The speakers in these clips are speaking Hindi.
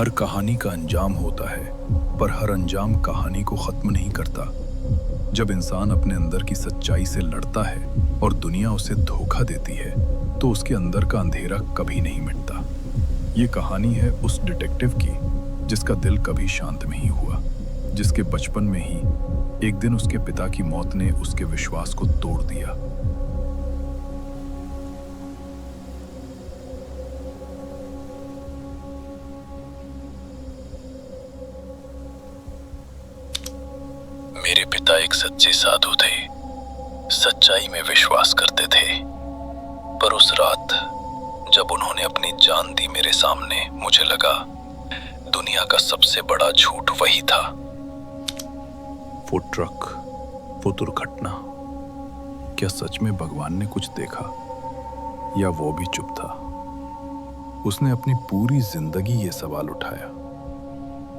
हर कहानी का अंजाम होता है, पर हर अंजाम कहानी को खत्म नहीं करता। जब इंसान अपने अंदर की सच्चाई से लड़ता है और दुनिया उसे धोखा देती है, तो उसके अंदर का अंधेरा कभी नहीं मिटता। ये कहानी है उस डिटेक्टिव की जिसका दिल कभी शांत नहीं हुआ, जिसके बचपन में ही एक दिन उसके पिता की मौत ने उसके विश्वास को तोड़ दिया। मेरे पिता एक सच्चे साधु थे, सच्चाई में विश्वास करते थे। पर उस रात जब उन्होंने अपनी जान दी मेरे सामने, मुझे लगा दुनिया का सबसे बड़ा झूठ वही था। वो ट्रक, वो दुर्घटना, क्या सच में भगवान ने कुछ देखा या वो भी चुप था? उसने अपनी पूरी जिंदगी ये सवाल उठाया,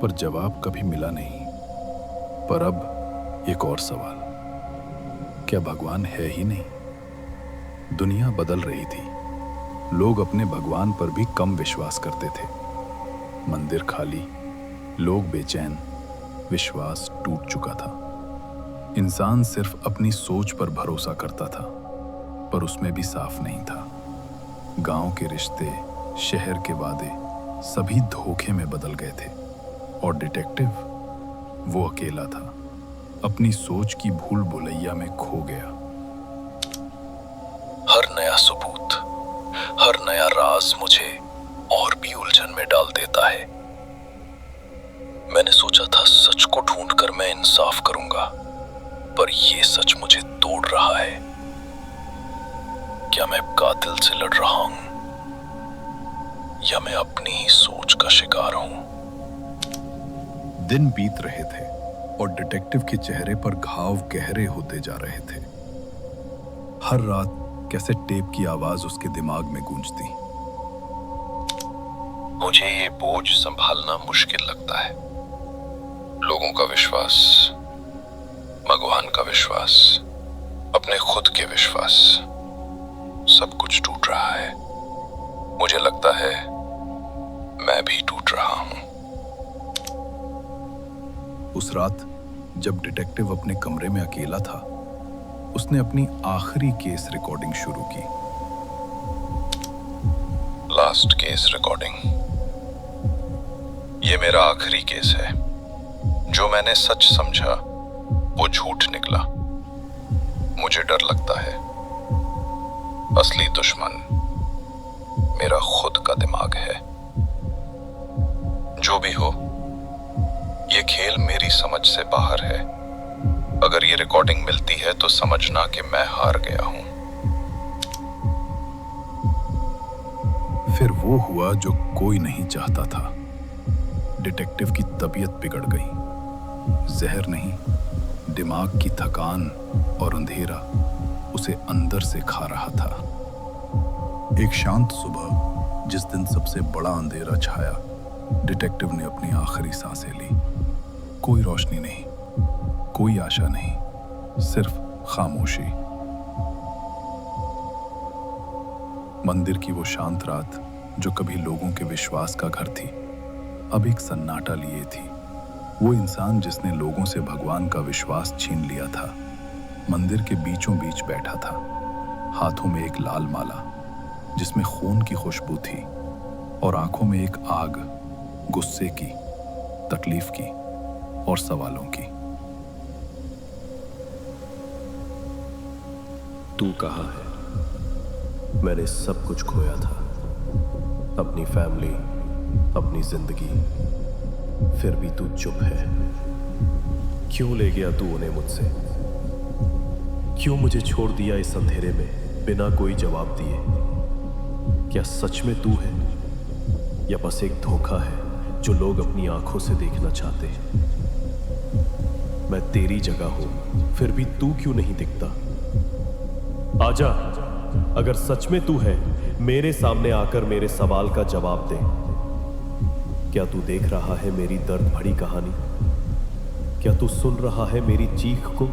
पर जवाब कभी मिला नहीं। पर अब एक और सवाल, क्या भगवान है ही नहीं? दुनिया बदल रही थी, लोग अपने भगवान पर भी कम विश्वास करते थे। मंदिर खाली, लोग बेचैन, विश्वास टूट चुका था। इंसान सिर्फ अपनी सोच पर भरोसा करता था, पर उसमें भी साफ नहीं था। गांव के रिश्ते, शहर के वादे, सभी धोखे में बदल गए थे। और डिटेक्टिव, वो अकेला था, अपनी सोच की भूल भुलैया में खो गया। हर नया सबूत, हर नया राज मुझे और भी उलझन में डाल देता है। मैंने सोचा था सच को ढूंढकर मैं इंसाफ करूंगा, पर यह सच मुझे तोड़ रहा है। क्या मैं कातिल से लड़ रहा हूं, या मैं अपनी ही सोच का शिकार हूं? दिन बीत रहे थे और डिटेक्टिव के चेहरे पर घाव गहरे होते जा रहे थे। हर रात कैसे टेप की आवाज उसके दिमाग में गूंजती। मुझे ये बोझ संभालना मुश्किल लगता है। लोगों का विश्वास, भगवान का विश्वास, अपने खुद के विश्वास, सब कुछ टूट रहा है। मुझे लगता है मैं भी टूट रहा हूं। उस रात जब डिटेक्टिव अपने कमरे में अकेला था, उसने अपनी आखिरी केस रिकॉर्डिंग शुरू की। Last case recording. ये मेरा आखिरी केस है। जो मैंने सच समझा वो झूठ निकला। मुझे डर लगता है असली दुश्मन मेरा खुद का दिमाग है। जो भी हो, ये खेल मेरी समझ से बाहर है। अगर ये रिकॉर्डिंग मिलती है तो समझना कि मैं हार गया हूं। फिर वो हुआ जो कोई नहीं चाहता था। डिटेक्टिव की तबीयत बिगड़ गई। जहर नहीं, दिमाग की थकान और अंधेरा उसे अंदर से खा रहा था। एक शांत सुबह, जिस दिन सबसे बड़ा अंधेरा छाया, डिटेक्टिव ने अपनी आखिरी सांसें ली। कोई रोशनी नहीं, कोई आशा नहीं, सिर्फ खामोशी। मंदिर की वो शांत रात, जो कभी लोगों के विश्वास का घर थी, अब एक सन्नाटा लिए थी। वो इंसान जिसने लोगों से भगवान का विश्वास छीन लिया था, मंदिर के बीचों बीच बैठा था, हाथों में एक लाल माला जिसमें खून की खुशबू थी, और आंखों में एक आग, गुस्से की, तकलीफ की और सवालों की। तू कहाँ है? मैंने सब कुछ खोया था, अपनी फैमिली, अपनी जिंदगी, फिर भी तू चुप है। क्यों ले गया तू उन्हें मुझसे? क्यों मुझे छोड़ दिया इस अंधेरे में बिना कोई जवाब दिए? क्या सच में तू है, या बस एक धोखा है जो लोग अपनी आंखों से देखना चाहते हैं? मैं तेरी जगह हूं, फिर भी तू क्यों नहीं दिखता? आजा, अगर सच में तू है, मेरे सामने आकर मेरे सवाल का जवाब दे। क्या तू देख रहा है मेरी दर्द भरी कहानी? क्या तू सुन रहा है मेरी चीख को?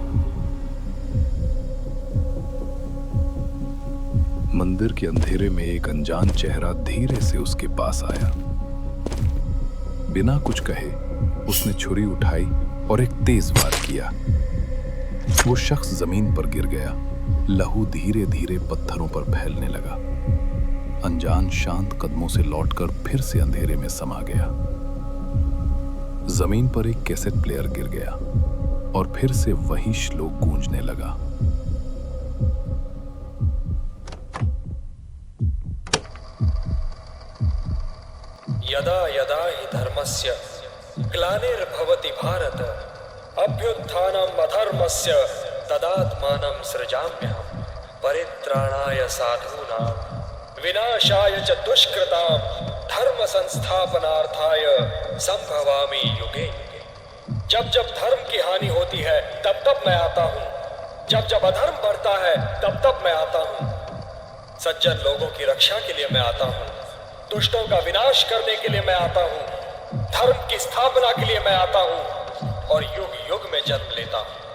मंदिर के अंधेरे में एक अनजान चेहरा धीरे से उसके पास आया। बिना कुछ कहे उसने छुरी उठाई और एक तेज वार किया। वो शख्स जमीन पर गिर गया। लहू धीरे धीरे पत्थरों पर फैलने लगा। अनजान शांत कदमों से लौटकर फिर से अंधेरे में समा गया। जमीन पर एक कैसेट प्लेयर गिर गया और फिर से वही श्लोक गूंजने लगा। यदा यदा हि धर्मस्य ग्लानिर्भवति भारत अभ्युत्थानम् अधर्मस्य तदात्मानं सृजाम्यहम् परित्राणाय साधूनां विनाशाय च दुष्कृतां धर्म संस्थापनार्थाय संभवामि युगे युगे। जब जब धर्म की हानि होती है तब तब मैं आता हूँ, जब जब अधर्म बढ़ता है तब तब मैं आता हूँ। सज्जन लोगों की रक्षा के लिए मैं आता हूँ, दुष्टों का विनाश करने के लिए मैं आता हूँ, धर्म की स्थापना के लिए मैं आता हूँ और युग युग में जन्म लेता हूँ।